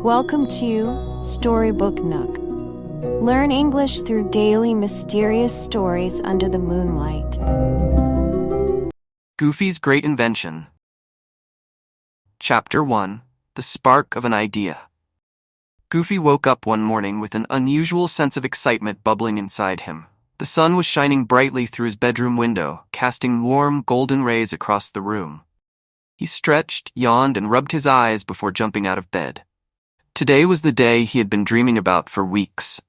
Welcome to Storybook Nook. Learn English through daily mysterious stories under the moonlight. Goofy's Great Invention. Chapter 1. The Spark of an Idea. Goofy woke up one morning with an unusual sense of excitement bubbling inside him. The sun was shining brightly through his bedroom window, casting warm, golden rays across the room. He stretched, yawned, and rubbed his eyes before jumping out of bed. Today was the day he had been dreaming about for weeks.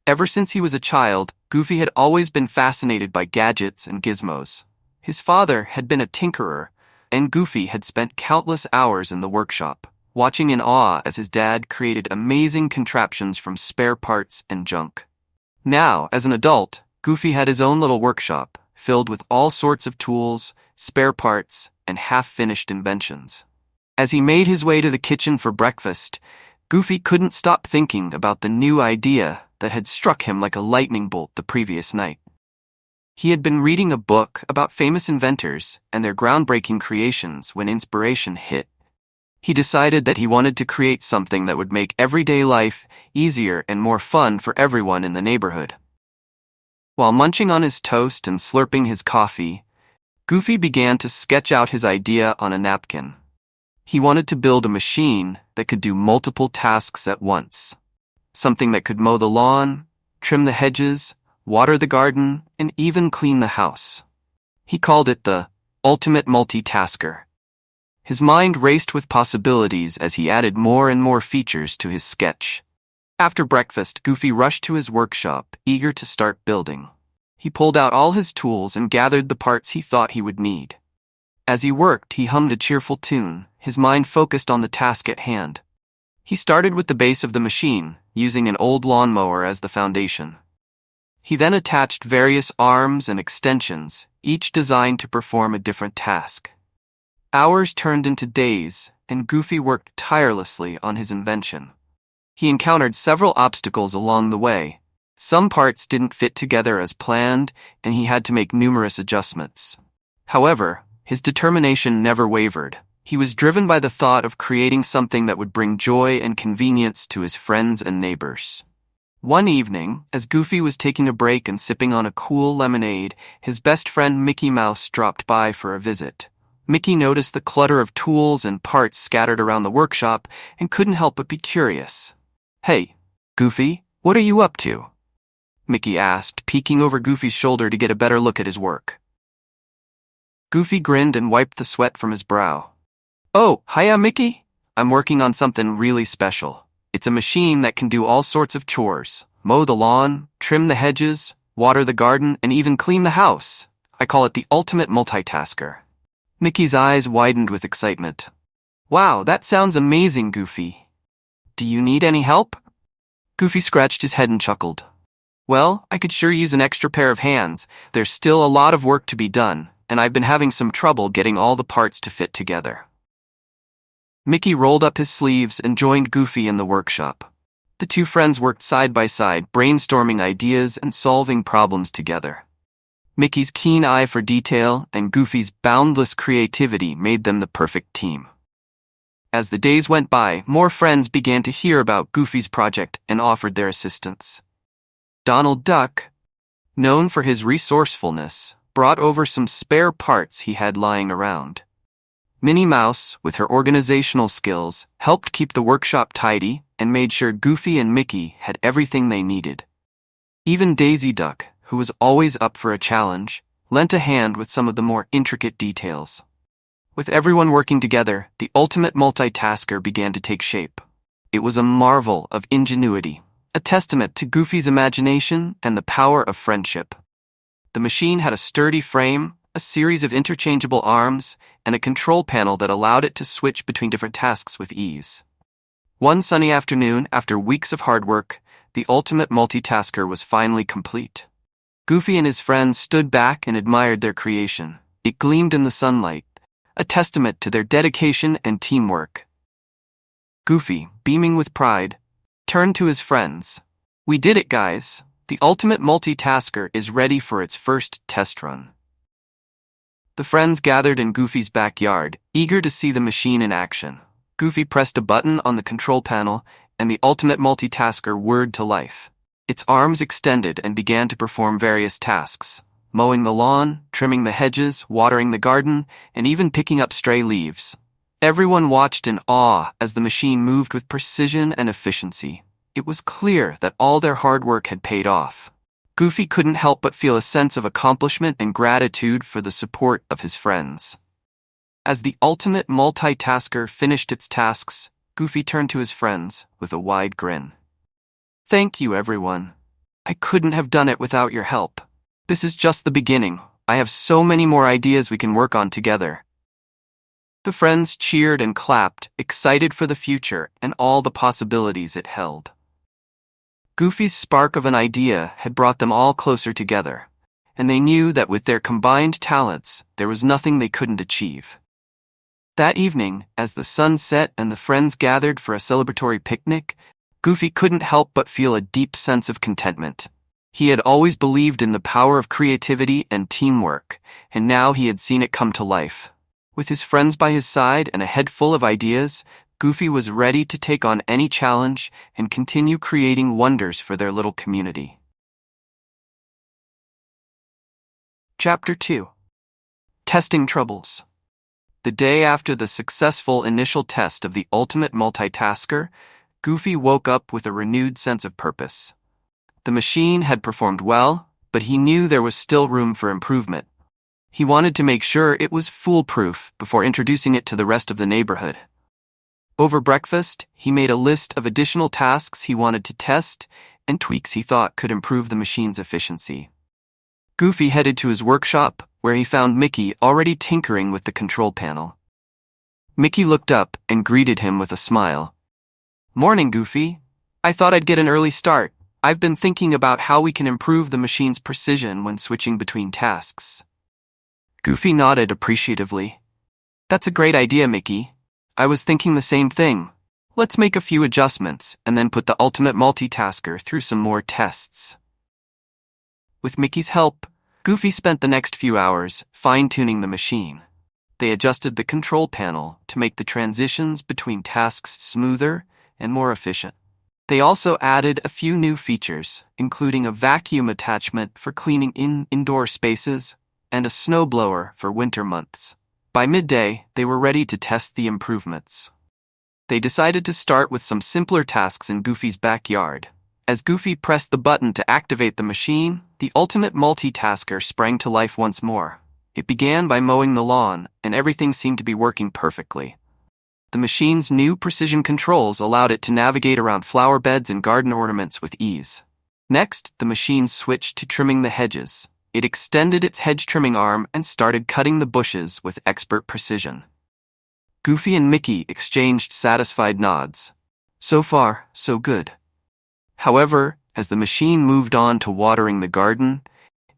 Ever since he was a child, Goofy had always been fascinated by gadgets and gizmos. His father had been a tinkerer, and Goofy had spent countless hours in the workshop, watching in awe as his dad created amazing contraptions from spare parts and junk. Now, as an adult, Goofy had his own little workshop, filled with all sorts of tools, spare parts, and half-finished inventions. As he made his way to the kitchen for breakfast, Goofy couldn't stop thinking about the new idea that had struck him like a lightning bolt the previous night. He had been reading a book about famous inventors and their groundbreaking creations when inspiration hit. He decided that he wanted to create something that would make everyday life easier and more fun for everyone in the neighborhood. While munching on his toast and slurping his coffee, Goofy began to sketch out his idea on a napkin. He wanted to build a machine that could do multiple tasks at once. Something that could mow the lawn, trim the hedges, water the garden, and even clean the house. He called it the ultimate multitasker. His mind raced with possibilities as he added more and more features to his sketch. After breakfast, Goofy rushed to his workshop, eager to start building. He pulled out all his tools and gathered the parts he thought he would need. As he worked, he hummed a cheerful tune, his mind focused on the task at hand. He started with the base of the machine, using an old lawnmower as the foundation. He then attached various arms and extensions, each designed to perform a different task. Hours turned into days, and Goofy worked tirelessly on his invention. He encountered several obstacles along the way. Some parts didn't fit together as planned, and he had to make numerous adjustments. However, his determination never wavered. He was driven by the thought of creating something that would bring joy and convenience to his friends and neighbors. One evening, as Goofy was taking a break and sipping on a cool lemonade, his best friend Mickey Mouse dropped by for a visit. Mickey noticed the clutter of tools and parts scattered around the workshop and couldn't help but be curious. "Hey, Goofy, what are you up to?" Mickey asked, peeking over Goofy's shoulder to get a better look at his work. Goofy grinned and wiped the sweat from his brow. "Oh, hiya, Mickey. I'm working on something really special. It's a machine that can do all sorts of chores. Mow the lawn, trim the hedges, water the garden, and even clean the house. I call it the ultimate multitasker." Mickey's eyes widened with excitement. "Wow, that sounds amazing, Goofy. Do you need any help?" Goofy scratched his head and chuckled. "Well, I could sure use an extra pair of hands. There's still a lot of work to be done, and I've been having some trouble getting all the parts to fit together." Mickey rolled up his sleeves and joined Goofy in the workshop. The two friends worked side by side, brainstorming ideas and solving problems together. Mickey's keen eye for detail and Goofy's boundless creativity made them the perfect team. As the days went by, more friends began to hear about Goofy's project and offered their assistance. Donald Duck, known for his resourcefulness, brought over some spare parts he had lying around. Minnie Mouse, with her organizational skills, helped keep the workshop tidy and made sure Goofy and Mickey had everything they needed. Even Daisy Duck, who was always up for a challenge, lent a hand with some of the more intricate details. With everyone working together, the ultimate multitasker began to take shape. It was a marvel of ingenuity, a testament to Goofy's imagination and the power of friendship. The machine had a sturdy frame, a series of interchangeable arms, and a control panel that allowed it to switch between different tasks with ease. One sunny afternoon, after weeks of hard work, the ultimate multitasker was finally complete. Goofy and his friends stood back and admired their creation. It gleamed in the sunlight, a testament to their dedication and teamwork. Goofy, beaming with pride, turned to his friends. "We did it, guys. The ultimate multitasker is ready for its first test run." The friends gathered in Goofy's backyard, eager to see the machine in action. Goofy pressed a button on the control panel, and the ultimate multitasker whirred to life. Its arms extended and began to perform various tasks: mowing the lawn, trimming the hedges, watering the garden, and even picking up stray leaves. Everyone watched in awe as the machine moved with precision and efficiency. It was clear that all their hard work had paid off. Goofy couldn't help but feel a sense of accomplishment and gratitude for the support of his friends. As the ultimate multitasker finished its tasks, Goofy turned to his friends with a wide grin. "Thank you, everyone. I couldn't have done it without your help. This is just the beginning. I have so many more ideas we can work on together." The friends cheered and clapped, excited for the future and all the possibilities it held. Goofy's spark of an idea had brought them all closer together, and they knew that with their combined talents, there was nothing they couldn't achieve. That evening, as the sun set and the friends gathered for a celebratory picnic, Goofy couldn't help but feel a deep sense of contentment. He had always believed in the power of creativity and teamwork, and now he had seen it come to life. With his friends by his side and a head full of ideas, Goofy was ready to take on any challenge and continue creating wonders for their little community. Chapter 2. Testing Troubles. The day after the successful initial test of the ultimate multitasker, Goofy woke up with a renewed sense of purpose. The machine had performed well, but he knew there was still room for improvement. He wanted to make sure it was foolproof before introducing it to the rest of the neighborhood. Over breakfast, he made a list of additional tasks he wanted to test and tweaks he thought could improve the machine's efficiency. Goofy headed to his workshop, where he found Mickey already tinkering with the control panel. Mickey looked up and greeted him with a smile. "Morning, Goofy. I thought I'd get an early start. I've been thinking about how we can improve the machine's precision when switching between tasks." Goofy nodded appreciatively. "That's a great idea, Mickey. I was thinking the same thing. Let's make a few adjustments and then put the ultimate multitasker through some more tests." With Mickey's help, Goofy spent the next few hours fine-tuning the machine. They adjusted the control panel to make the transitions between tasks smoother and more efficient. They also added a few new features, including a vacuum attachment for cleaning indoor spaces and a snowblower for winter months. By midday, they were ready to test the improvements. They decided to start with some simpler tasks in Goofy's backyard. As Goofy pressed the button to activate the machine, the ultimate multitasker sprang to life once more. It began by mowing the lawn, and everything seemed to be working perfectly. The machine's new precision controls allowed it to navigate around flower beds and garden ornaments with ease. Next, the machine switched to trimming the hedges. It extended its hedge trimming arm and started cutting the bushes with expert precision. Goofy and Mickey exchanged satisfied nods. So far, so good. However, as the machine moved on to watering the garden,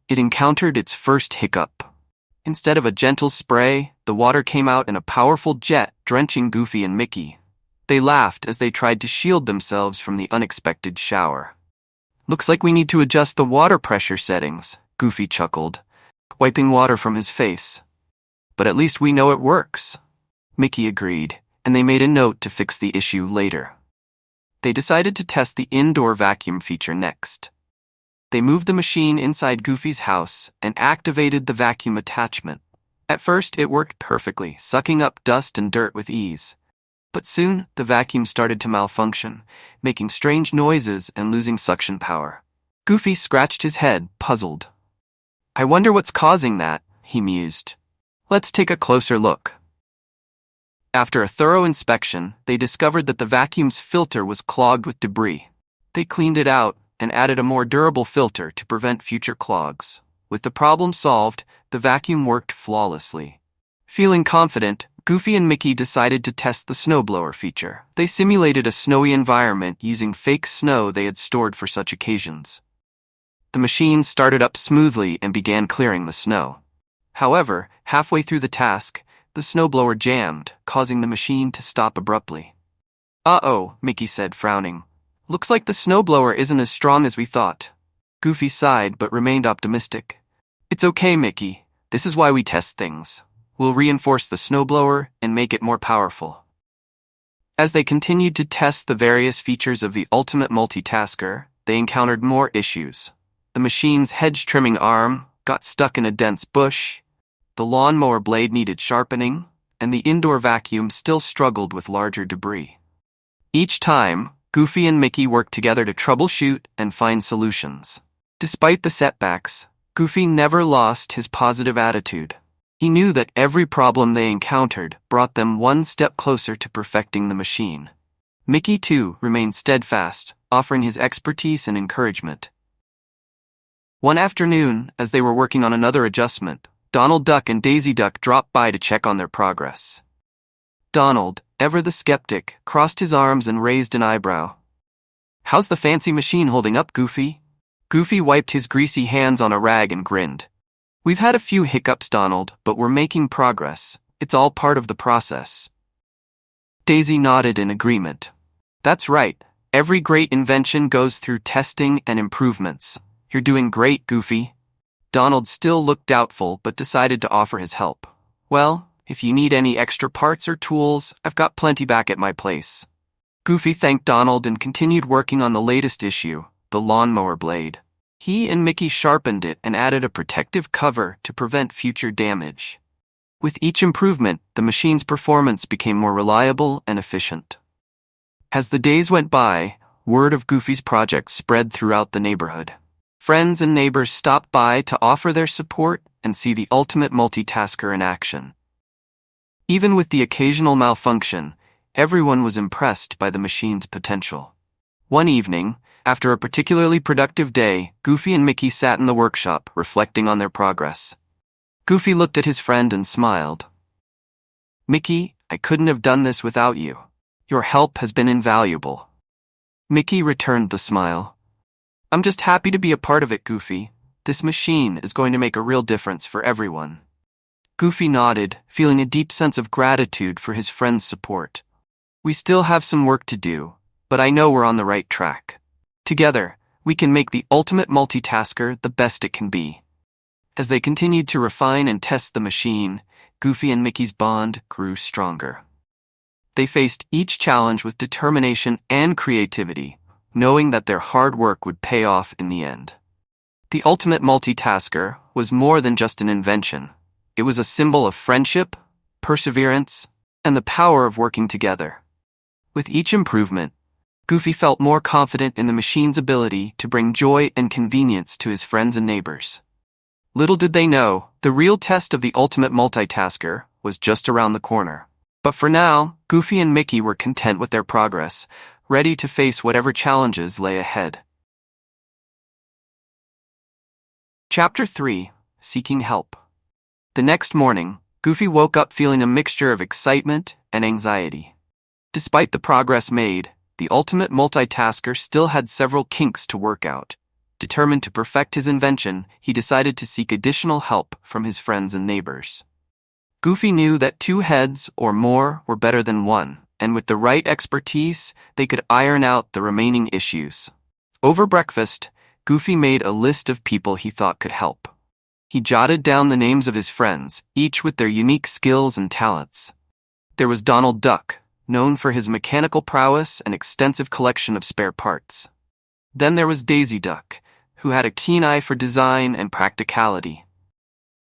it encountered its first hiccup. Instead of a gentle spray, the water came out in a powerful jet, drenching Goofy and Mickey. They laughed as they tried to shield themselves from the unexpected shower. "Looks like we need to adjust the water pressure settings," Goofy chuckled, wiping water from his face. "But at least we know it works." Mickey agreed, and they made a note to fix the issue later. They decided to test the indoor vacuum feature next. They moved the machine inside Goofy's house and activated the vacuum attachment. At first, it worked perfectly, sucking up dust and dirt with ease. But soon, the vacuum started to malfunction, making strange noises and losing suction power. Goofy scratched his head, puzzled. "I wonder what's causing that," he mused. "Let's take a closer look." After a thorough inspection, they discovered that the vacuum's filter was clogged with debris. They cleaned it out and added a more durable filter to prevent future clogs. With the problem solved, the vacuum worked flawlessly. Feeling confident, Goofy and Mickey decided to test the snowblower feature. They simulated a snowy environment using fake snow they had stored for such occasions. The machine started up smoothly and began clearing the snow. However, halfway through the task, the snowblower jammed, causing the machine to stop abruptly. "Uh-oh," Mickey said, frowning. "Looks like the snowblower isn't as strong as we thought." Goofy sighed but remained optimistic. "It's okay, Mickey. This is why we test things. We'll reinforce the snowblower and make it more powerful." As they continued to test the various features of the ultimate multitasker, they encountered more issues. The machine's hedge-trimming arm got stuck in a dense bush, the lawnmower blade needed sharpening, and the indoor vacuum still struggled with larger debris. Each time, Goofy and Mickey worked together to troubleshoot and find solutions. Despite the setbacks, Goofy never lost his positive attitude. He knew that every problem they encountered brought them one step closer to perfecting the machine. Mickey, too, remained steadfast, offering his expertise and encouragement. One afternoon, as they were working on another adjustment, Donald Duck and Daisy Duck dropped by to check on their progress. Donald, ever the skeptic, crossed his arms and raised an eyebrow. "How's the fancy machine holding up, Goofy?" Goofy wiped his greasy hands on a rag and grinned. "We've had a few hiccups, Donald, but we're making progress. It's all part of the process." Daisy nodded in agreement. "That's right. Every great invention goes through testing and improvements. You're doing great, Goofy." Donald still looked doubtful but decided to offer his help. "Well, if you need any extra parts or tools, I've got plenty back at my place." Goofy thanked Donald and continued working on the latest issue, the lawnmower blade. He and Mickey sharpened it and added a protective cover to prevent future damage. With each improvement, the machine's performance became more reliable and efficient. As the days went by, word of Goofy's project spread throughout the neighborhood. Friends and neighbors stopped by to offer their support and see the ultimate multitasker in action. Even with the occasional malfunction, everyone was impressed by the machine's potential. One evening, after a particularly productive day, Goofy and Mickey sat in the workshop, reflecting on their progress. Goofy looked at his friend and smiled. "Mickey, I couldn't have done this without you. Your help has been invaluable." Mickey returned the smile. "I'm just happy to be a part of it, Goofy. This machine is going to make a real difference for everyone." Goofy nodded, feeling a deep sense of gratitude for his friend's support. "We still have some work to do, but I know we're on the right track. Together, we can make the ultimate multitasker the best it can be." As they continued to refine and test the machine, Goofy and Mickey's bond grew stronger. They faced each challenge with determination and creativity, knowing that their hard work would pay off in the end. The ultimate multitasker was more than just an invention. It was a symbol of friendship, perseverance, and the power of working together. With each improvement, Goofy felt more confident in the machine's ability to bring joy and convenience to his friends and neighbors. Little did they know, the real test of the ultimate multitasker was just around the corner. But for now, Goofy and Mickey were content with their progress, ready to face whatever challenges lay ahead. Chapter 3: Seeking Help. The next morning, Goofy woke up feeling a mixture of excitement and anxiety. Despite the progress made, the ultimate multitasker still had several kinks to work out. Determined to perfect his invention, he decided to seek additional help from his friends and neighbors. Goofy knew that 2 heads or more were better than 1, and with the right expertise, they could iron out the remaining issues. Over breakfast, Goofy made a list of people he thought could help. He jotted down the names of his friends, each with their unique skills and talents. There was Donald Duck, known for his mechanical prowess and extensive collection of spare parts. Then there was Daisy Duck, who had a keen eye for design and practicality.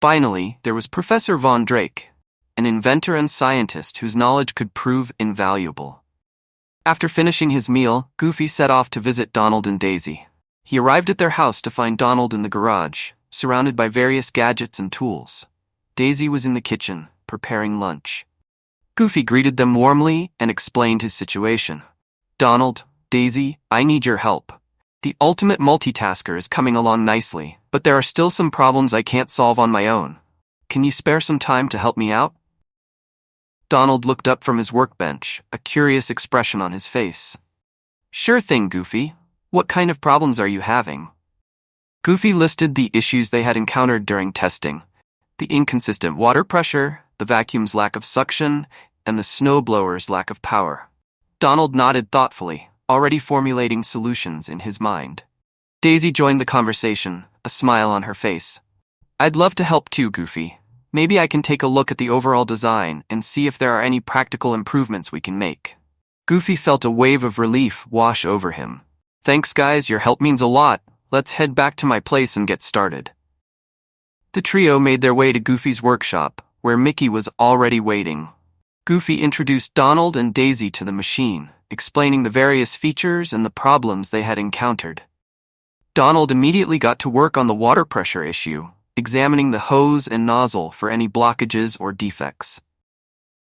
Finally, there was Professor Von Drake, an inventor and scientist whose knowledge could prove invaluable. After finishing his meal, Goofy set off to visit Donald and Daisy. He arrived at their house to find Donald in the garage, surrounded by various gadgets and tools. Daisy was in the kitchen, preparing lunch. Goofy greeted them warmly and explained his situation. "Donald, Daisy, I need your help. The ultimate multitasker is coming along nicely, but there are still some problems I can't solve on my own. Can you spare some time to help me out?" Donald looked up from his workbench, a curious expression on his face. "Sure thing, Goofy. What kind of problems are you having?" Goofy listed the issues they had encountered during testing: the inconsistent water pressure, the vacuum's lack of suction, and the snowblower's lack of power. Donald nodded thoughtfully, already formulating solutions in his mind. Daisy joined the conversation, a smile on her face. "I'd love to help too, Goofy. Maybe I can take a look at the overall design and see if there are any practical improvements we can make." Goofy felt a wave of relief wash over him. Thanks guys, your help means a lot. Let's head back to my place and get started. The trio made their way to Goofy's workshop, where Mickey was already waiting. Goofy introduced Donald and Daisy to the machine, explaining the various features and the problems they had encountered. Donald immediately got to work on the water pressure issue, examining the hose and nozzle for any blockages or defects.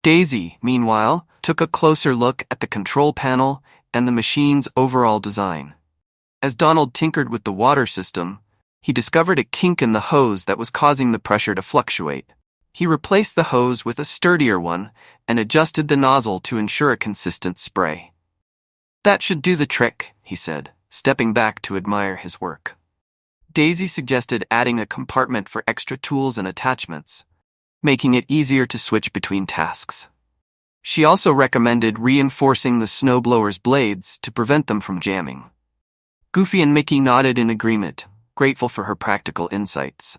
Daisy, meanwhile, took a closer look at the control panel and the machine's overall design. As Donald tinkered with the water system, he discovered a kink in the hose that was causing the pressure to fluctuate. He replaced the hose with a sturdier one and adjusted the nozzle to ensure a consistent spray. That should do the trick, he said, stepping back to admire his work. Daisy suggested adding a compartment for extra tools and attachments, making it easier to switch between tasks. She also recommended reinforcing the snowblower's blades to prevent them from jamming. Goofy and Mickey nodded in agreement, grateful for her practical insights.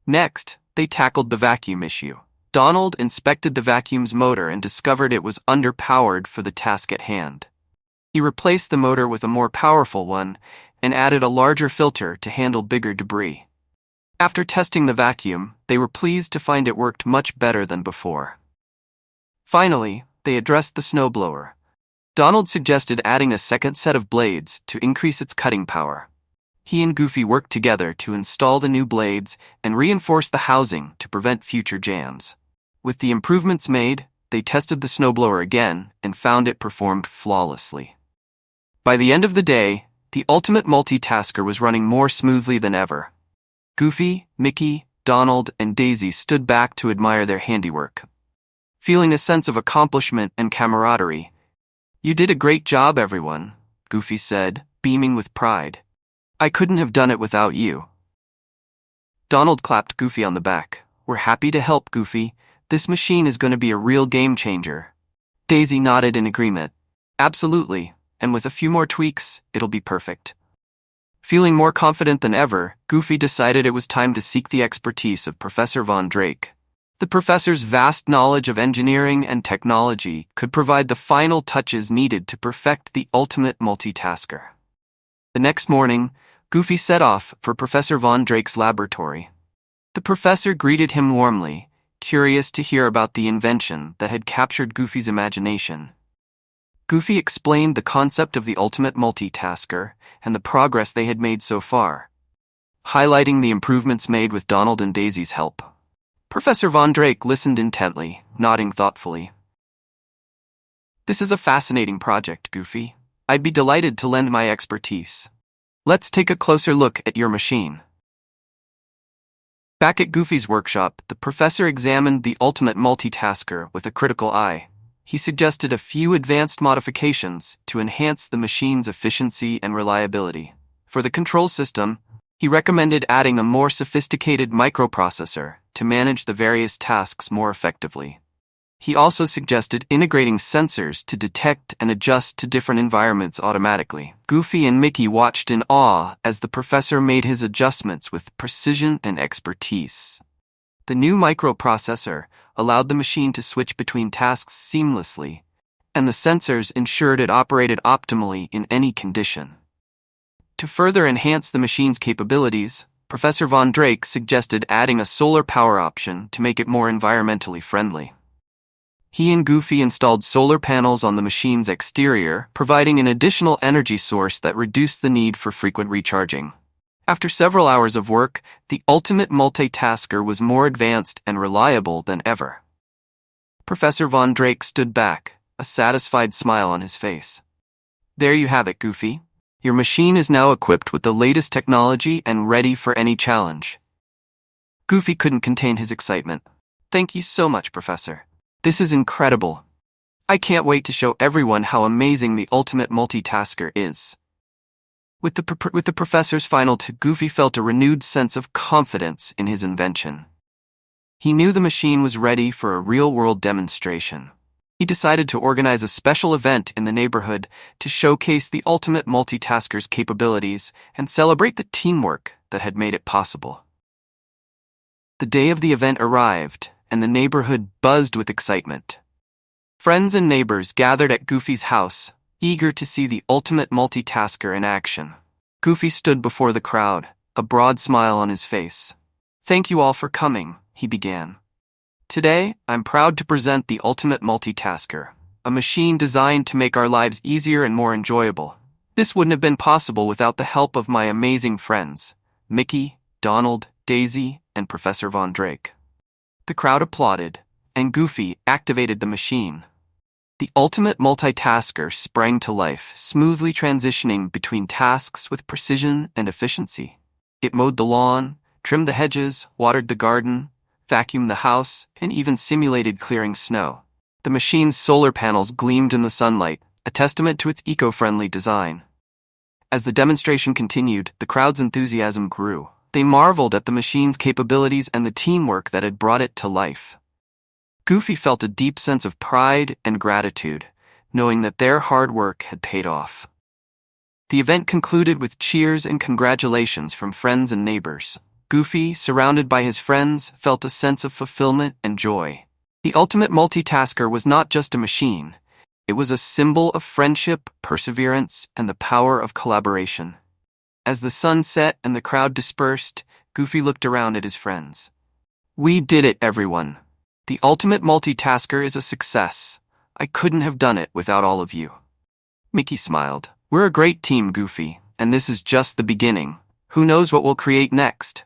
Next, they tackled the vacuum issue. Donald inspected the vacuum's motor and discovered it was underpowered for the task at hand. He replaced the motor with a more powerful one and added a larger filter to handle bigger debris. After testing the vacuum, they were pleased to find it worked much better than before. Finally, they addressed the snowblower. Donald suggested adding a second set of blades to increase its cutting power. He and Goofy worked together to install the new blades and reinforce the housing to prevent future jams. With the improvements made, they tested the snowblower again and found it performed flawlessly. By the end of the day, the ultimate multitasker was running more smoothly than ever. Goofy, Mickey, Donald, and Daisy stood back to admire their handiwork. Feeling a sense of accomplishment and camaraderie, "You did a great job, everyone," Goofy said, beaming with pride. "I couldn't have done it without you." Donald clapped Goofy on the back. "We're happy to help, Goofy. This machine is going to be a real game changer." Daisy nodded in agreement. "Absolutely, and with a few more tweaks, it'll be perfect." Feeling more confident than ever, Goofy decided it was time to seek the expertise of Professor Von Drake. The professor's vast knowledge of engineering and technology could provide the final touches needed to perfect the ultimate multitasker. The next morning, Goofy set off for Professor Von Drake's laboratory. The professor greeted him warmly, curious to hear about the invention that had captured Goofy's imagination. Goofy explained the concept of the ultimate multitasker and the progress they had made so far, highlighting the improvements made with Donald and Daisy's help. Professor Von Drake listened intently, nodding thoughtfully. "This is a fascinating project, Goofy. I'd be delighted to lend my expertise. Let's take a closer look at your machine." Back at Goofy's workshop, the professor examined the ultimate multitasker with a critical eye. He suggested a few advanced modifications to enhance the machine's efficiency and reliability. For the control system, he recommended adding a more sophisticated microprocessor to manage the various tasks more effectively. He also suggested integrating sensors to detect and adjust to different environments automatically. Goofy and Mickey watched in awe as the professor made his adjustments with precision and expertise. The new microprocessor allowed the machine to switch between tasks seamlessly, and the sensors ensured it operated optimally in any condition. To further enhance the machine's capabilities, Professor Von Drake suggested adding a solar power option to make it more environmentally friendly. He and Goofy installed solar panels on the machine's exterior, providing an additional energy source that reduced the need for frequent recharging. After several hours of work, the ultimate multitasker was more advanced and reliable than ever. Professor Von Drake stood back, a satisfied smile on his face. "There you have it, Goofy. Your machine is now equipped with the latest technology and ready for any challenge." Goofy couldn't contain his excitement. "Thank you so much, Professor. This is incredible. I can't wait to show everyone how amazing the ultimate multitasker is." With the professor's final tip, Goofy felt a renewed sense of confidence in his invention. He knew the machine was ready for a real-world demonstration. He decided to organize a special event in the neighborhood to showcase the ultimate multitasker's capabilities and celebrate the teamwork that had made it possible. The day of the event arrived, and the neighborhood buzzed with excitement. Friends and neighbors gathered at Goofy's house, eager to see the ultimate multitasker in action. Goofy stood before the crowd, a broad smile on his face. "Thank you all for coming," he began. "Today, I'm proud to present the ultimate multitasker, a machine designed to make our lives easier and more enjoyable. This wouldn't have been possible without the help of my amazing friends, Mickey, Donald, Daisy, and Professor Von Drake." The crowd applauded, and Goofy activated the machine. The ultimate multitasker sprang to life, smoothly transitioning between tasks with precision and efficiency. It mowed the lawn, trimmed the hedges, watered the garden, vacuumed the house, and even simulated clearing snow. The machine's solar panels gleamed in the sunlight, a testament to its eco-friendly design. As the demonstration continued, the crowd's enthusiasm grew. They marveled at the machine's capabilities and the teamwork that had brought it to life. Goofy felt a deep sense of pride and gratitude, knowing that their hard work had paid off. The event concluded with cheers and congratulations from friends and neighbors. Goofy, surrounded by his friends, felt a sense of fulfillment and joy. The ultimate multitasker was not just a machine. It was a symbol of friendship, perseverance, and the power of collaboration. As the sun set and the crowd dispersed, Goofy looked around at his friends. "We did it, everyone. The ultimate multitasker is a success. I couldn't have done it without all of you." Mickey smiled. "We're a great team, Goofy, and this is just the beginning. Who knows what we'll create next?"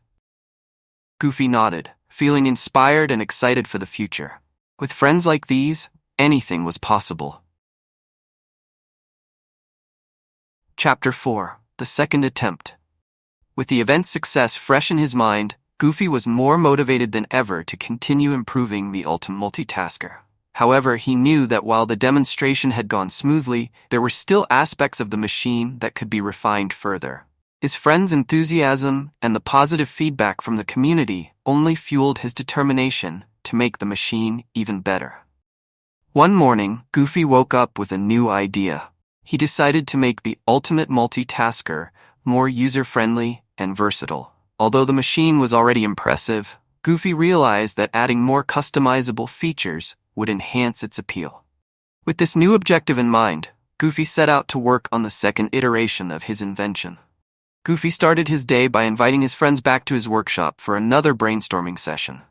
Goofy nodded, feeling inspired and excited for the future. With friends like these, anything was possible. Chapter 4. The Second Attempt. With the event's success fresh in his mind, Goofy was more motivated than ever to continue improving the ultimate multitasker. However, he knew that while the demonstration had gone smoothly, there were still aspects of the machine that could be refined further. His friends' enthusiasm and the positive feedback from the community only fueled his determination to make the machine even better. One morning, Goofy woke up with a new idea. He decided to make the ultimate multitasker more user-friendly and versatile. Although the machine was already impressive, Goofy realized that adding more customizable features would enhance its appeal. With this new objective in mind, Goofy set out to work on the second iteration of his invention. Goofy started his day by inviting his friends back to his workshop for another brainstorming session.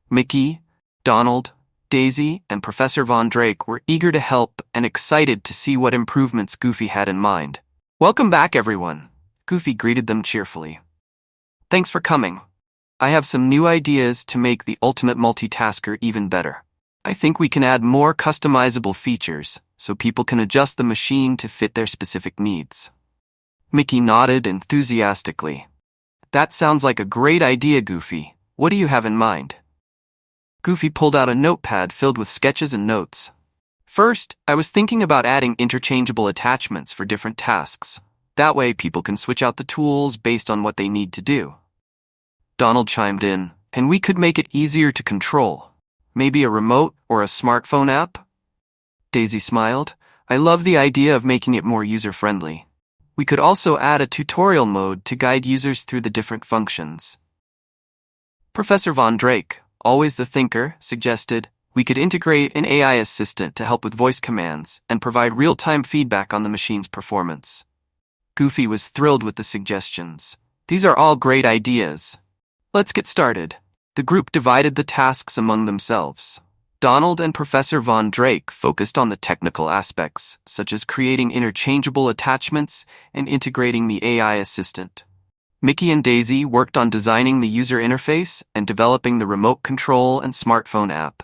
Mickey, Donald, Daisy, and Professor Von Drake were eager to help and excited to see what improvements Goofy had in mind. "Welcome back, everyone," Goofy greeted them cheerfully. "Thanks for coming. I have some new ideas to make the ultimate multitasker even better. I think we can add more customizable features so people can adjust the machine to fit their specific needs." Mickey nodded enthusiastically. "That sounds like a great idea, Goofy. What do you have in mind?" Goofy pulled out a notepad filled with sketches and notes. "First, I was thinking about adding interchangeable attachments for different tasks. That way people can switch out the tools based on what they need to do." Donald chimed in, "And we could make it easier to control. Maybe a remote or a smartphone app?" Daisy smiled. "I love the idea of making it more user-friendly. We could also add a tutorial mode to guide users through the different functions." Professor Von Drake, always the thinker, suggested, "We could integrate an AI assistant to help with voice commands and provide real-time feedback on the machine's performance." Goofy was thrilled with the suggestions. "These are all great ideas. Let's get started." The group divided the tasks among themselves. Donald and Professor Von Drake focused on the technical aspects, such as creating interchangeable attachments and integrating the AI assistant. Mickey and Daisy worked on designing the user interface and developing the remote control and smartphone app.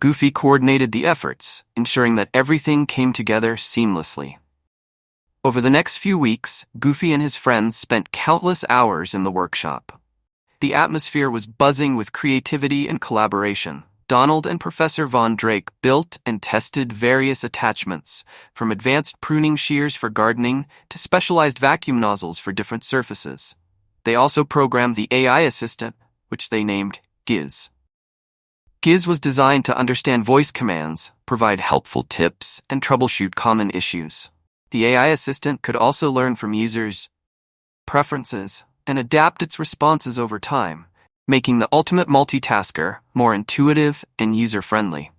Goofy coordinated the efforts, ensuring that everything came together seamlessly. Over the next few weeks, Goofy and his friends spent countless hours in the workshop. The atmosphere was buzzing with creativity and collaboration. Donald and Professor Von Drake built and tested various attachments, from advanced pruning shears for gardening to specialized vacuum nozzles for different surfaces. They also programmed the AI assistant, which they named Giz. Giz was designed to understand voice commands, provide helpful tips, and troubleshoot common issues. The AI assistant could also learn from users' preferences and adapt its responses over time, making the ultimate multitasker more intuitive and user-friendly.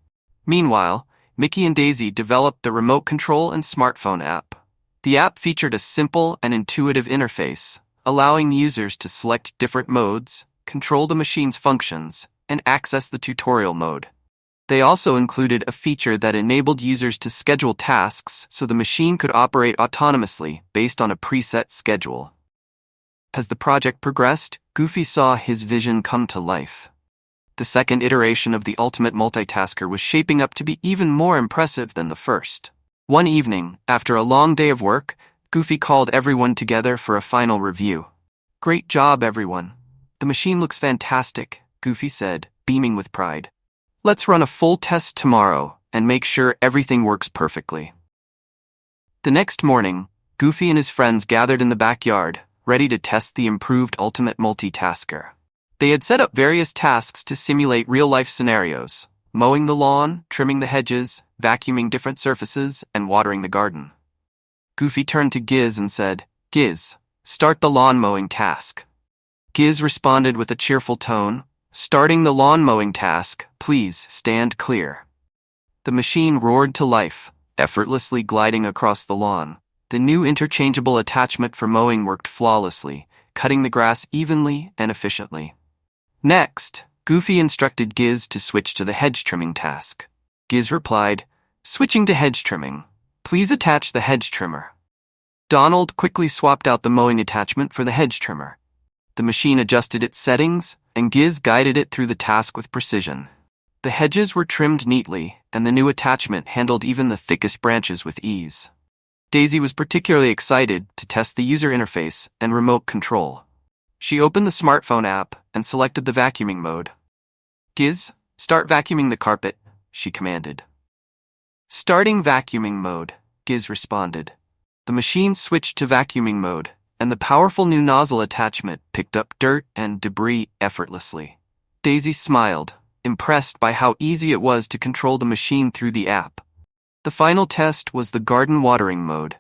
Meanwhile, Mickey and Daisy developed the remote control and smartphone app. The app featured a simple and intuitive interface, allowing users to select different modes, control the machine's functions, and access the tutorial mode. They also included a feature that enabled users to schedule tasks so the machine could operate autonomously based on a preset schedule. As the project progressed, Goofy saw his vision come to life. The second iteration of the ultimate multitasker was shaping up to be even more impressive than the first. One evening, after a long day of work, Goofy called everyone together for a final review. "Great job, everyone. The machine looks fantastic," Goofy said, beaming with pride. "Let's run a full test tomorrow and make sure everything works perfectly." The next morning, Goofy and his friends gathered in the backyard, ready to test the improved ultimate multitasker. They had set up various tasks to simulate real-life scenarios: mowing the lawn, trimming the hedges, vacuuming different surfaces, and watering the garden. Goofy turned to Giz and said, "Giz, start the lawn mowing task." Giz responded with a cheerful tone, "Starting the lawn mowing task, please stand clear." The machine roared to life, effortlessly gliding across the lawn. The new interchangeable attachment for mowing worked flawlessly, cutting the grass evenly and efficiently. Next, Goofy instructed Giz to switch to the hedge trimming task. Giz replied, "Switching to hedge trimming. Please attach the hedge trimmer." Donald quickly swapped out the mowing attachment for the hedge trimmer. The machine adjusted its settings, and Giz guided it through the task with precision. The hedges were trimmed neatly, and the new attachment handled even the thickest branches with ease. Daisy was particularly excited to test the user interface and remote control. She opened the smartphone app and selected the vacuuming mode. "Giz, start vacuuming the carpet," she commanded. "Starting vacuuming mode," Giz responded. The machine switched to vacuuming mode, and the powerful new nozzle attachment picked up dirt and debris effortlessly. Daisy smiled, impressed by how easy it was to control the machine through the app. The final test was the garden watering mode.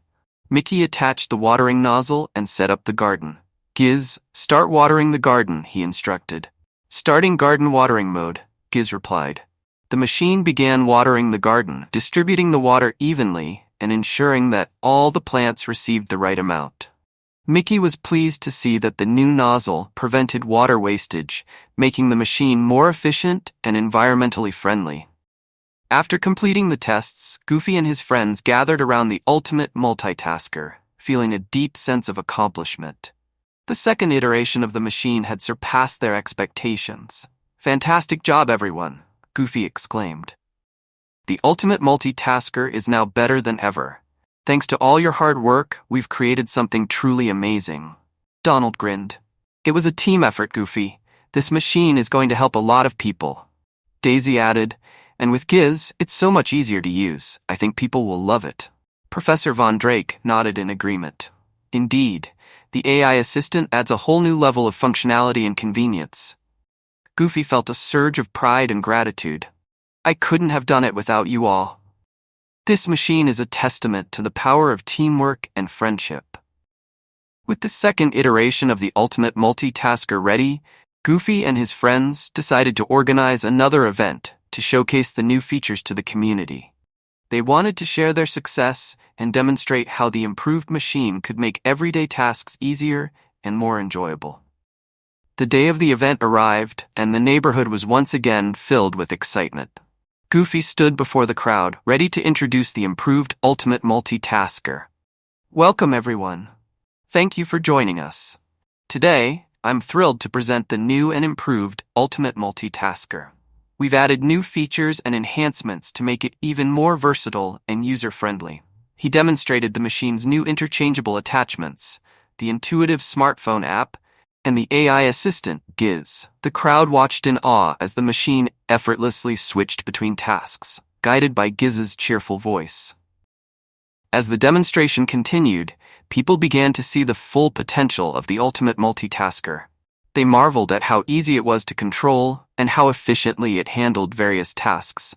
Mickey attached the watering nozzle and set up the garden. "Giz, start watering the garden," he instructed. "Starting garden watering mode," Giz replied. The machine began watering the garden, distributing the water evenly and ensuring that all the plants received the right amount. Mickey was pleased to see that the new nozzle prevented water wastage, making the machine more efficient and environmentally friendly. After completing the tests, Goofy and his friends gathered around the ultimate multitasker, feeling a deep sense of accomplishment. The second iteration of the machine had surpassed their expectations. "Fantastic job, everyone," Goofy exclaimed. "The ultimate multitasker is now better than ever. Thanks to all your hard work, we've created something truly amazing." Donald grinned. "It was a team effort, Goofy. This machine is going to help a lot of people." Daisy added, "And with Giz, it's so much easier to use. I think people will love it." Professor Von Drake nodded in agreement. Indeed, the AI assistant adds a whole new level of functionality and convenience. Goofy felt a surge of pride and gratitude. "I couldn't have done it without you all. This machine is a testament to the power of teamwork and friendship." With the second iteration of the ultimate multitasker ready, Goofy and his friends decided to organize another event to showcase the new features to the community. They wanted to share their success and demonstrate how the improved machine could make everyday tasks easier and more enjoyable. The day of the event arrived, and the neighborhood was once again filled with excitement. Goofy stood before the crowd, ready to introduce the improved ultimate multitasker. "Welcome, everyone. Thank you for joining us. Today, I'm thrilled to present the new and improved ultimate multitasker. We've added new features and enhancements to make it even more versatile and user-friendly." He demonstrated the machine's new interchangeable attachments, the intuitive smartphone app, and the AI assistant, Giz. The crowd watched in awe as the machine effortlessly switched between tasks, guided by Giz's cheerful voice. As the demonstration continued, people began to see the full potential of the ultimate multitasker. They marveled at how easy it was to control and how efficiently it handled various tasks.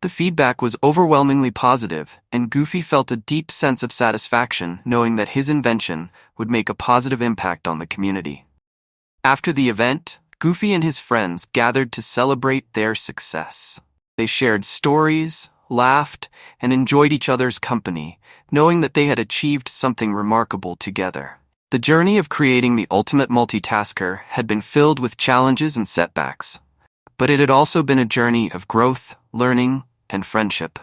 The feedback was overwhelmingly positive, and Goofy felt a deep sense of satisfaction knowing that his invention would make a positive impact on the community. After the event, Goofy and his friends gathered to celebrate their success. They shared stories, laughed, and enjoyed each other's company, knowing that they had achieved something remarkable together. The journey of creating the ultimate multitasker had been filled with challenges and setbacks, but it had also been a journey of growth, learning, and friendship.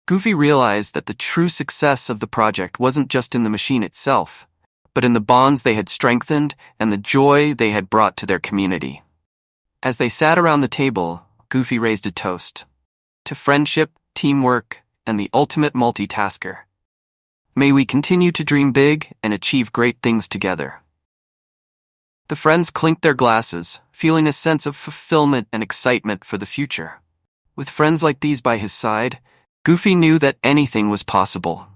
Goofy realized that the true success of the project wasn't just in the machine itself, but in the bonds they had strengthened and the joy they had brought to their community. As they sat around the table, Goofy raised a toast to friendship, teamwork, and the ultimate multitasker. May we continue to dream big and achieve great things together. The friends clinked their glasses, feeling a sense of fulfillment and excitement for the future. With friends like these by his side, Goofy knew that anything was possible.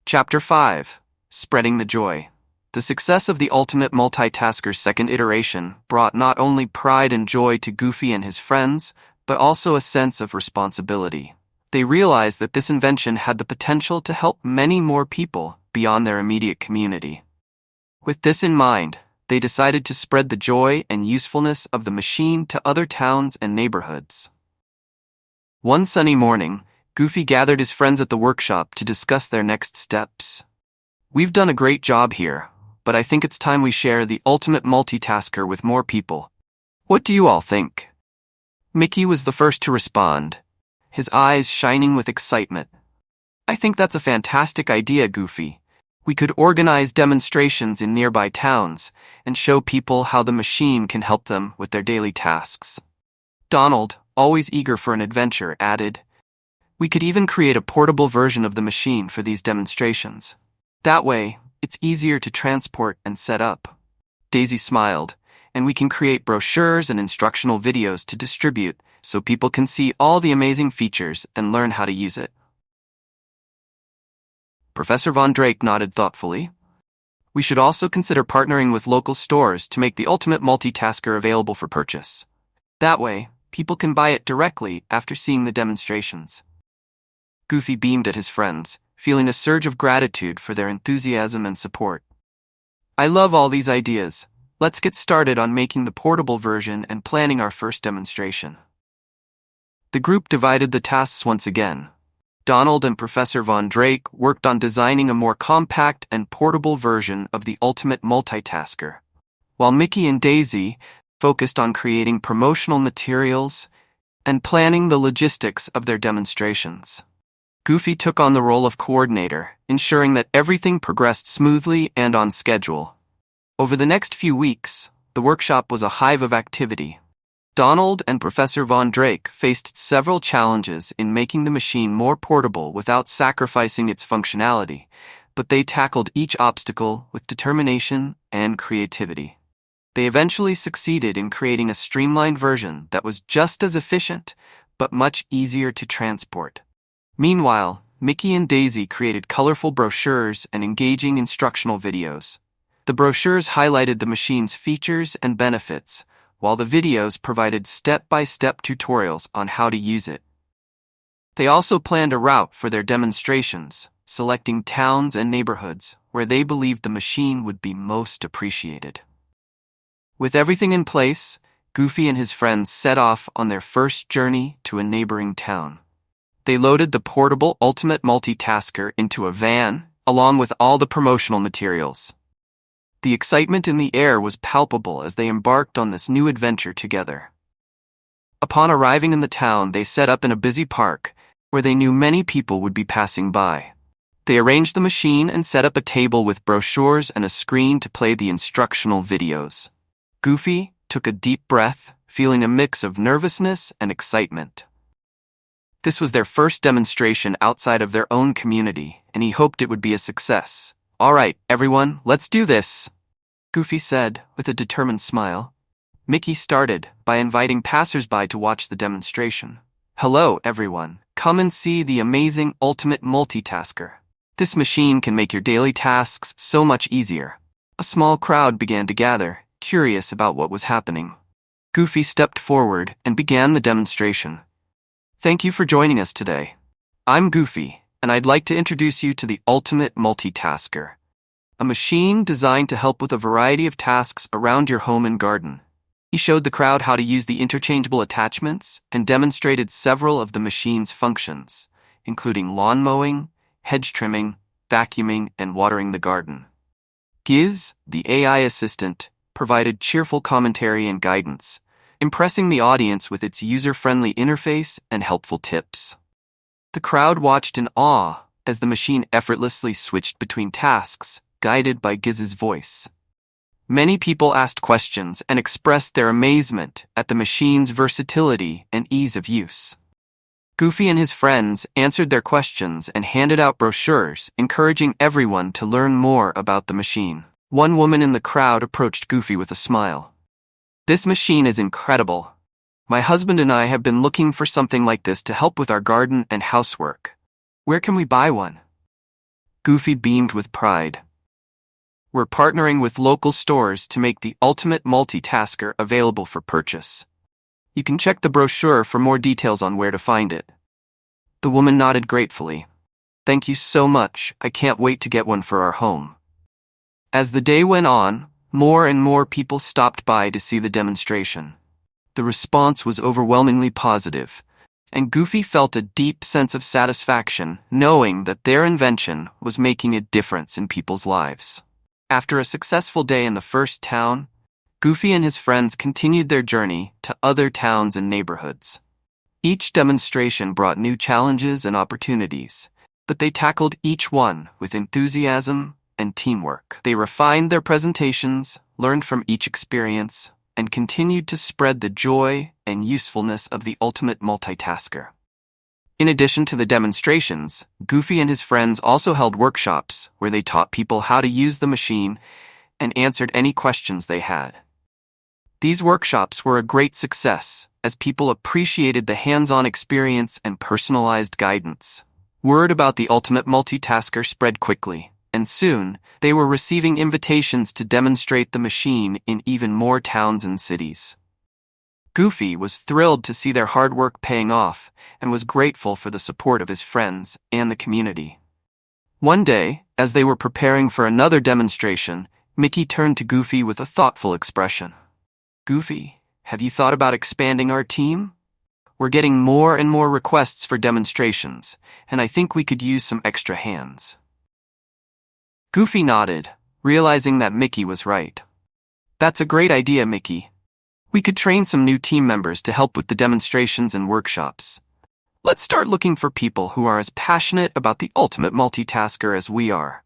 Chapter 5. Spreading the Joy. The success of the Ultimate Multitasker's second iteration brought not only pride and joy to Goofy and his friends, but also a sense of responsibility. They realized that this invention had the potential to help many more people beyond their immediate community. With this in mind, they decided to spread the joy and usefulness of the machine to other towns and neighborhoods. One sunny morning, Goofy gathered his friends at the workshop to discuss their next steps. "We've done a great job here, but I think it's time we share the ultimate multitasker with more people. What do you all think?" Mickey was the first to respond, his eyes shining with excitement. "I think that's a fantastic idea, Goofy. We could organize demonstrations in nearby towns and show people how the machine can help them with their daily tasks." Donald, always eager for an adventure, added, "We could even create a portable version of the machine for these demonstrations. That way, it's easier to transport and set up." Daisy smiled, "And we can create brochures and instructional videos to distribute so people can see all the amazing features and learn how to use it." Professor Von Drake nodded thoughtfully. "We should also consider partnering with local stores to make the ultimate multitasker available for purchase. That way, people can buy it directly after seeing the demonstrations." Goofy beamed at his friends, feeling a surge of gratitude for their enthusiasm and support. "I love all these ideas. Let's get started on making the portable version and planning our first demonstration." The group divided the tasks once again. Donald and Professor Von Drake worked on designing a more compact and portable version of the ultimate multitasker, while Mickey and Daisy focused on creating promotional materials and planning the logistics of their demonstrations. Goofy took on the role of coordinator, ensuring that everything progressed smoothly and on schedule. Over the next few weeks, the workshop was a hive of activity. Donald and Professor Von Drake faced several challenges in making the machine more portable without sacrificing its functionality, but they tackled each obstacle with determination and creativity. They eventually succeeded in creating a streamlined version that was just as efficient, but much easier to transport. Meanwhile, Mickey and Daisy created colorful brochures and engaging instructional videos. The brochures highlighted the machine's features and benefits, while the videos provided step-by-step tutorials on how to use it. They also planned a route for their demonstrations, selecting towns and neighborhoods where they believed the machine would be most appreciated. With everything in place, Goofy and his friends set off on their first journey to a neighboring town. They loaded the portable ultimate multitasker into a van, along with all the promotional materials. The excitement in the air was palpable as they embarked on this new adventure together. Upon arriving in the town, they set up in a busy park, where they knew many people would be passing by. They arranged the machine and set up a table with brochures and a screen to play the instructional videos. Goofy took a deep breath, feeling a mix of nervousness and excitement. This was their first demonstration outside of their own community, and he hoped it would be a success. "All right, everyone, let's do this," Goofy said with a determined smile. Mickey started by inviting passers-by to watch the demonstration. "Hello, everyone. Come and see the amazing ultimate multitasker. This machine can make your daily tasks so much easier." A small crowd began to gather, curious about what was happening. Goofy stepped forward and began the demonstration. "Thank you for joining us today. I'm Goofy, and I'd like to introduce you to the ultimate multitasker, a machine designed to help with a variety of tasks around your home and garden. He showed the crowd how to use the interchangeable attachments and demonstrated several of the machine's functions, including lawn mowing, hedge trimming, vacuuming, and watering the garden. Giz, the AI assistant, provided cheerful commentary and guidance, impressing the audience with its user-friendly interface and helpful tips. The crowd watched in awe as the machine effortlessly switched between tasks, guided by Giz's voice. Many people asked questions and expressed their amazement at the machine's versatility and ease of use. Goofy and his friends answered their questions and handed out brochures, encouraging everyone to learn more about the machine. One woman in the crowd approached Goofy with a smile. "This machine is incredible. My husband and I have been looking for something like this to help with our garden and housework. Where can we buy one?" Goofy beamed with pride. "We're partnering with local stores to make the ultimate multitasker available for purchase. You can check the brochure for more details on where to find it." The woman nodded gratefully. "Thank you so much. I can't wait to get one for our home." As the day went on, more and more people stopped by to see the demonstration. The response was overwhelmingly positive, and Goofy felt a deep sense of satisfaction knowing that their invention was making a difference in people's lives. After a successful day in the first town, Goofy and his friends continued their journey to other towns and neighborhoods. Each demonstration brought new challenges and opportunities, but they tackled each one with enthusiasm and teamwork. They refined their presentations, learned from each experience, and continued to spread the joy and usefulness of the ultimate multitasker. In addition to the demonstrations, Goofy and his friends also held workshops where they taught people how to use the machine and answered any questions they had. These workshops were a great success as people appreciated the hands-on experience and personalized guidance. Word about the ultimate multitasker spread quickly, and soon they were receiving invitations to demonstrate the machine in even more towns and cities. Goofy was thrilled to see their hard work paying off and was grateful for the support of his friends and the community. One day, as they were preparing for another demonstration, Mickey turned to Goofy with a thoughtful expression. "Goofy, have you thought about expanding our team? We're getting more and more requests for demonstrations, and I think we could use some extra hands." Goofy nodded, realizing that Mickey was right. "That's a great idea, Mickey. We could train some new team members to help with the demonstrations and workshops. Let's start looking for people who are as passionate about the ultimate multitasker as we are."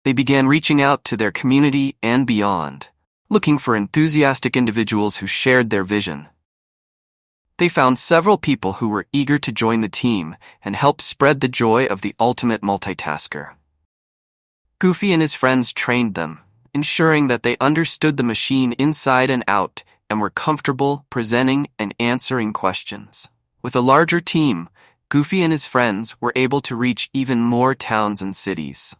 They began reaching out to their community and beyond, looking for enthusiastic individuals who shared their vision. They found several people who were eager to join the team and help spread the joy of the ultimate multitasker. Goofy and his friends trained them, ensuring that they understood the machine inside and out and were comfortable presenting and answering questions. With a larger team, Goofy and his friends were able to reach even more towns and cities.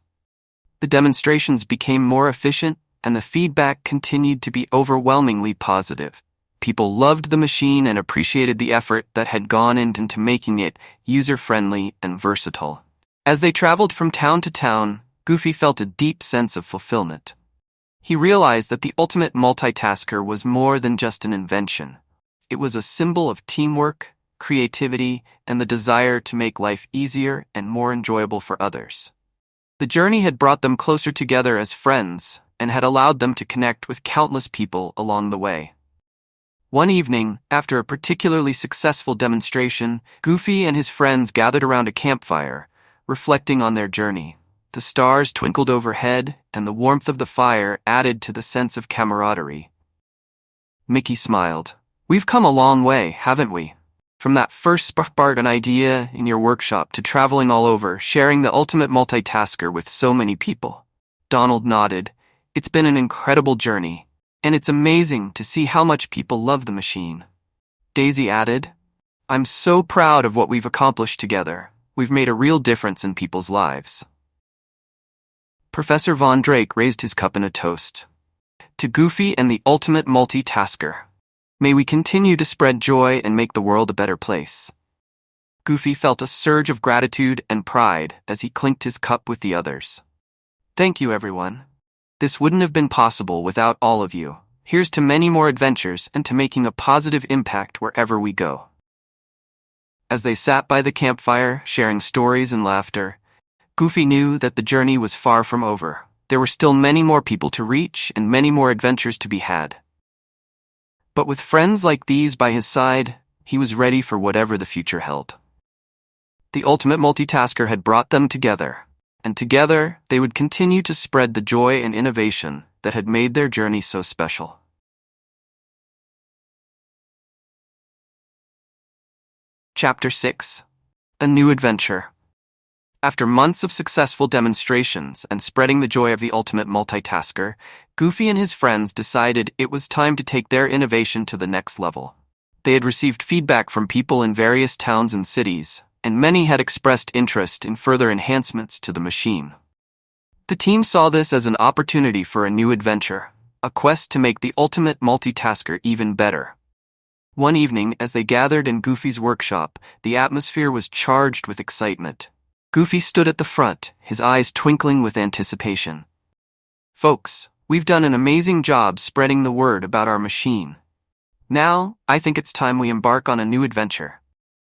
The demonstrations became more efficient, and the feedback continued to be overwhelmingly positive. People loved the machine and appreciated the effort that had gone into making it user-friendly and versatile. As they traveled from town to town, Goofy felt a deep sense of fulfillment. He realized that the ultimate multitasker was more than just an invention. It was a symbol of teamwork, creativity, and the desire to make life easier and more enjoyable for others. The journey had brought them closer together as friends and had allowed them to connect with countless people along the way. One evening, after a particularly successful demonstration, Goofy and his friends gathered around a campfire, reflecting on their journey. The stars twinkled overhead, and the warmth of the fire added to the sense of camaraderie. Mickey smiled. "We've come a long way, haven't we? From that first spark an idea in your workshop to traveling all over, sharing the ultimate multitasker with so many people." Donald nodded. "It's been an incredible journey, and it's amazing to see how much people love the machine." Daisy added, "I'm so proud of what we've accomplished together. We've made a real difference in people's lives." Professor Von Drake raised his cup in a toast. "To Goofy and the ultimate multitasker. May we continue to spread joy and make the world a better place." Goofy felt a surge of gratitude and pride as he clinked his cup with the others. "Thank you, everyone. This wouldn't have been possible without all of you. Here's to many more adventures and to making a positive impact wherever we go. As they sat by the campfire, sharing stories and laughter, Goofy knew that the journey was far from over. There were still many more people to reach and many more adventures to be had. But with friends like these by his side, he was ready for whatever the future held. The ultimate multitasker had brought them together, and together they would continue to spread the joy and innovation that had made their journey so special. Chapter 6. A New Adventure. After months of successful demonstrations and spreading the joy of the ultimate multitasker, Goofy and his friends decided it was time to take their innovation to the next level. They had received feedback from people in various towns and cities, and many had expressed interest in further enhancements to the machine. The team saw this as an opportunity for a new adventure, a quest to make the ultimate multitasker even better. One evening, as they gathered in Goofy's workshop, the atmosphere was charged with excitement. Goofy stood at the front, his eyes twinkling with anticipation. "Folks, we've done an amazing job spreading the word about our machine. Now, I think it's time we embark on a new adventure.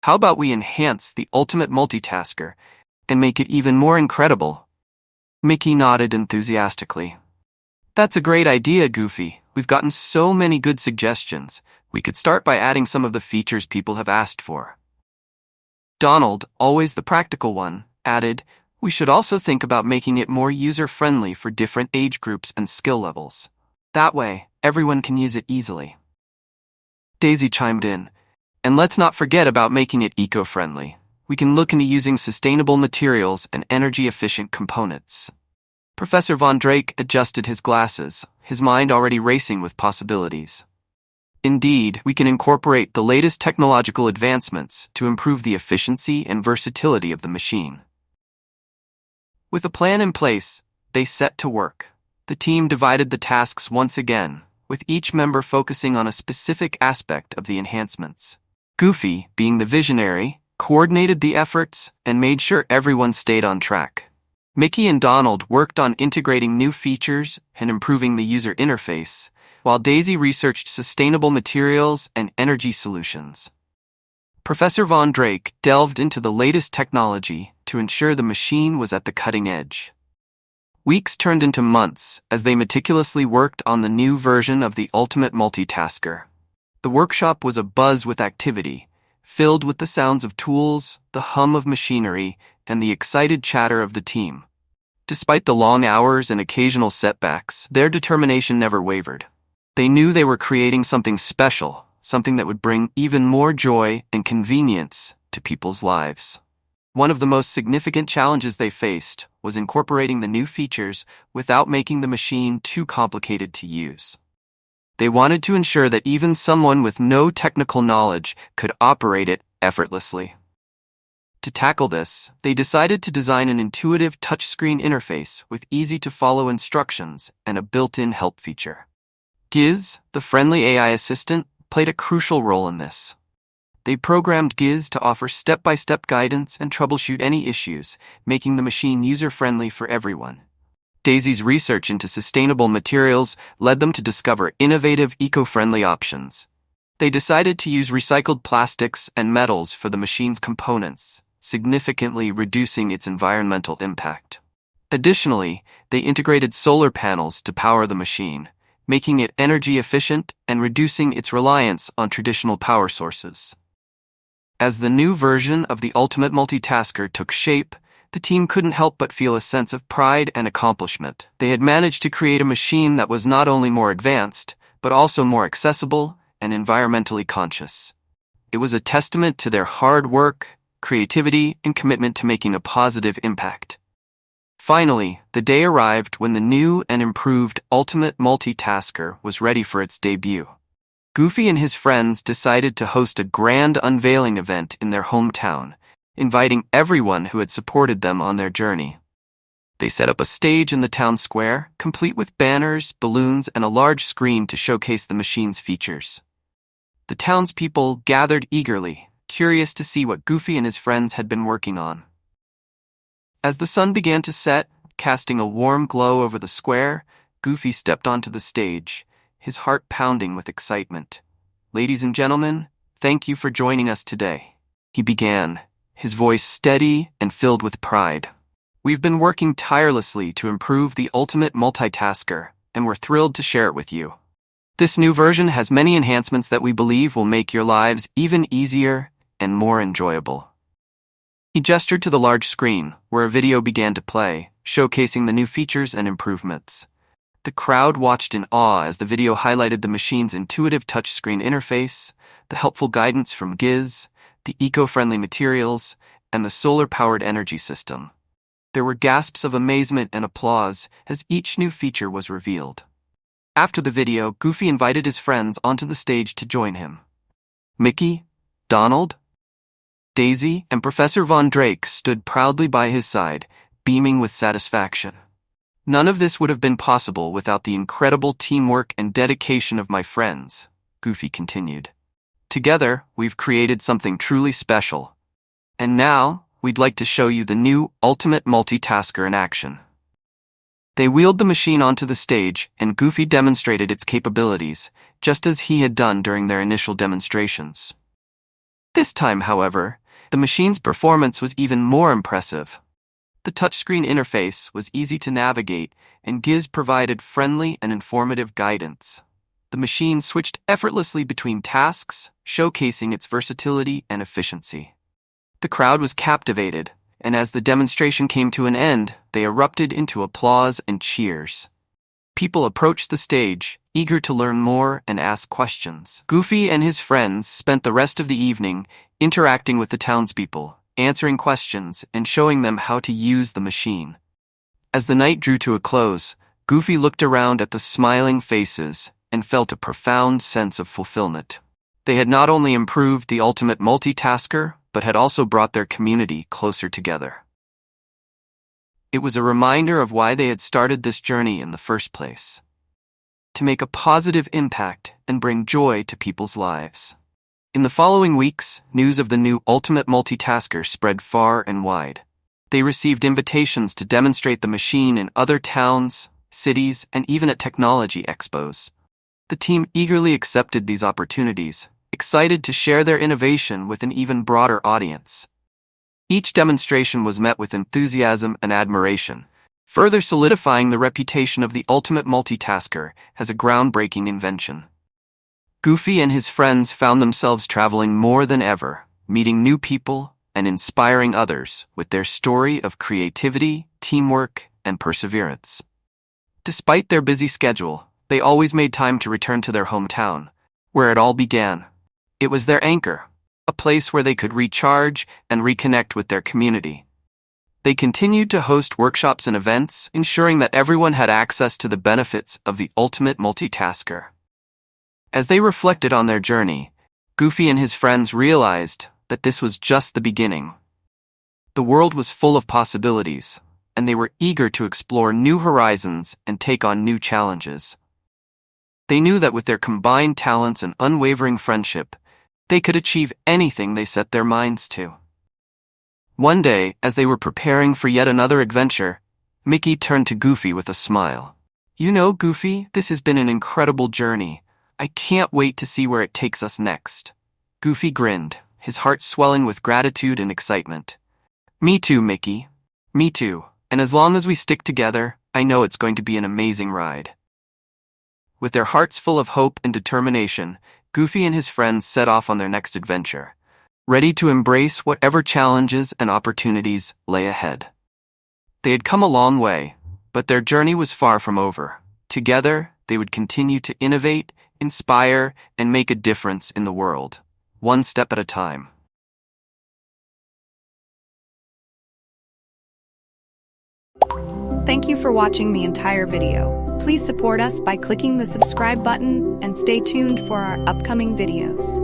How about we enhance the ultimate multitasker and make it even more incredible?" Mickey nodded enthusiastically. "That's a great idea, Goofy. We've gotten so many good suggestions. We could start by adding some of the features people have asked for." Donald, always the practical one, added, "We should also think about making it more user-friendly for different age groups and skill levels. That way, everyone can use it easily." Daisy chimed in, "And let's not forget about making it eco-friendly. We can look into using sustainable materials and energy-efficient components." Professor Von Drake adjusted his glasses, his mind already racing with possibilities. "Indeed, we can incorporate the latest technological advancements to improve the efficiency and versatility of the machine." With a plan in place, they set to work. The team divided the tasks once again, with each member focusing on a specific aspect of the enhancements. Goofy, being the visionary, coordinated the efforts and made sure everyone stayed on track. Mickey and Donald worked on integrating new features and improving the user interface, while Daisy researched sustainable materials and energy solutions. Professor Von Drake delved into the latest technology to ensure the machine was at the cutting edge. Weeks turned into months as they meticulously worked on the new version of the ultimate multitasker. The workshop was abuzz with activity, filled with the sounds of tools, the hum of machinery, and the excited chatter of the team. Despite the long hours and occasional setbacks, their determination never wavered. They knew they were creating something special, something that would bring even more joy and convenience to people's lives. One of the most significant challenges they faced was incorporating the new features without making the machine too complicated to use. They wanted to ensure that even someone with no technical knowledge could operate it effortlessly. To tackle this, they decided to design an intuitive touchscreen interface with easy-to-follow instructions and a built-in help feature. Giz, the friendly AI assistant, played a crucial role in this. They programmed Giz to offer step-by-step guidance and troubleshoot any issues, making the machine user-friendly for everyone. Daisy's research into sustainable materials led them to discover innovative, eco-friendly options. They decided to use recycled plastics and metals for the machine's components, significantly reducing its environmental impact. Additionally, they integrated solar panels to power the machine, making it energy efficient and reducing its reliance on traditional power sources. As the new version of the ultimate multitasker took shape, the team couldn't help but feel a sense of pride and accomplishment. They had managed to create a machine that was not only more advanced, but also more accessible and environmentally conscious. It was a testament to their hard work, creativity, and commitment to making a positive impact. Finally, the day arrived when the new and improved Ultimate Multitasker was ready for its debut. Goofy and his friends decided to host a grand unveiling event in their hometown, inviting everyone who had supported them on their journey. They set up a stage in the town square, complete with banners, balloons, and a large screen to showcase the machine's features. The townspeople gathered eagerly, curious to see what Goofy and his friends had been working on. As the sun began to set, casting a warm glow over the square, Goofy stepped onto the stage, his heart pounding with excitement. "Ladies and gentlemen, thank you for joining us today," he began, his voice steady and filled with pride. "We've been working tirelessly to improve the ultimate multitasker, and we're thrilled to share it with you. This new version has many enhancements that we believe will make your lives even easier and more enjoyable." He gestured to the large screen, where a video began to play, showcasing the new features and improvements. The crowd watched in awe as the video highlighted the machine's intuitive touchscreen interface, the helpful guidance from Giz, the eco-friendly materials, and the solar-powered energy system. There were gasps of amazement and applause as each new feature was revealed. After the video, Goofy invited his friends onto the stage to join him. Mickey, Donald, Daisy, and Professor Von Drake stood proudly by his side, beaming with satisfaction. "None of this would have been possible without the incredible teamwork and dedication of my friends," Goofy continued. "Together, we've created something truly special. And now, we'd like to show you the new Ultimate Multitasker in action." They wheeled the machine onto the stage, and Goofy demonstrated its capabilities, just as he had done during their initial demonstrations. This time, however, the machine's performance was even more impressive. The touchscreen interface was easy to navigate, and Giz provided friendly and informative guidance. The machine switched effortlessly between tasks, showcasing its versatility and efficiency. The crowd was captivated, and as the demonstration came to an end, they erupted into applause and cheers. People approached the stage, eager to learn more and ask questions. Goofy and his friends spent the rest of the evening interacting with the townspeople, answering questions and showing them how to use the machine. As the night drew to a close, Goofy looked around at the smiling faces and felt a profound sense of fulfillment. They had not only improved the ultimate multitasker, but had also brought their community closer together. It was a reminder of why they had started this journey in the first place: to make a positive impact and bring joy to people's lives. In the following weeks, news of the new Ultimate Multitasker spread far and wide. They received invitations to demonstrate the machine in other towns, cities, and even at technology expos. The team eagerly accepted these opportunities, excited to share their innovation with an even broader audience. Each demonstration was met with enthusiasm and admiration, further solidifying the reputation of the Ultimate Multitasker as a groundbreaking invention. Goofy and his friends found themselves traveling more than ever, meeting new people and inspiring others with their story of creativity, teamwork, and perseverance. Despite their busy schedule, they always made time to return to their hometown, where it all began. It was their anchor, a place where they could recharge and reconnect with their community. They continued to host workshops and events, ensuring that everyone had access to the benefits of the Ultimate Multitasker. As they reflected on their journey, Goofy and his friends realized that this was just the beginning. The world was full of possibilities, and they were eager to explore new horizons and take on new challenges. They knew that with their combined talents and unwavering friendship, they could achieve anything they set their minds to. One day, as they were preparing for yet another adventure, Mickey turned to Goofy with a smile. "You know, Goofy, this has been an incredible journey. I can't wait to see where it takes us next." Goofy grinned, his heart swelling with gratitude and excitement. "Me too, Mickey. Me too. And as long as we stick together, I know it's going to be an amazing ride." With their hearts full of hope and determination, Goofy and his friends set off on their next adventure, ready to embrace whatever challenges and opportunities lay ahead. They had come a long way, but their journey was far from over. Together, they would continue to innovate, inspire, and make a difference in the world, one step at a time. Thank you for watching the entire video. Please support us by clicking the subscribe button and stay tuned for our upcoming videos.